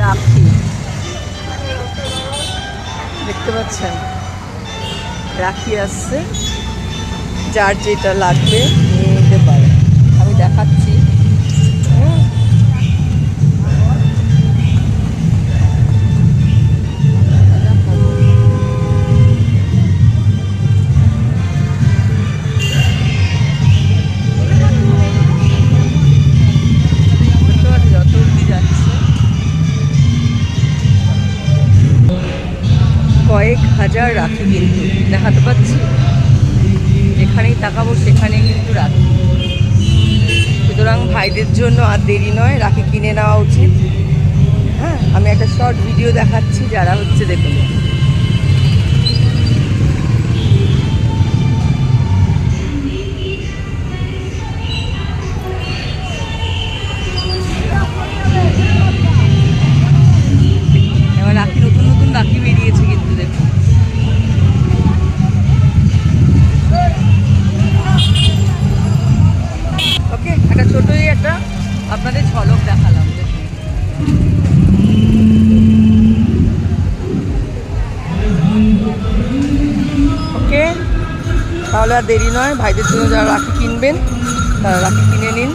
রাখি দেখতে পাচ্ছেন, রাখি আসছে, যার যেটা লাগবে নিয়ে নিতে পারে। আমি দেখাচ্ছি। কয়েক হাজার রাখি কিন্তু দেখাতে পাচ্ছি, যেখানেই তাকাবো সেখানেই কিন্তু রাখি। সুতরাং ভাইদের জন্য আর দেরি নয়, রাখি কিনে নেওয়া উচিত। হ্যাঁ, আমি একটা শর্ট ভিডিও দেখাচ্ছি, যারা হচ্ছে দেখুন। এবার রাখি, নতুন নতুন রাখি বেরিয়েছে কিন্তু দেখুন। ওকে, একটা ছোটই একটা আপনাদের ঝলক দেখালাম। ওকে, তাহলে আর দেরি নয়, ভাইদের জন্য যারা রাখি কিনবেন তারা রাখি কিনে নিন।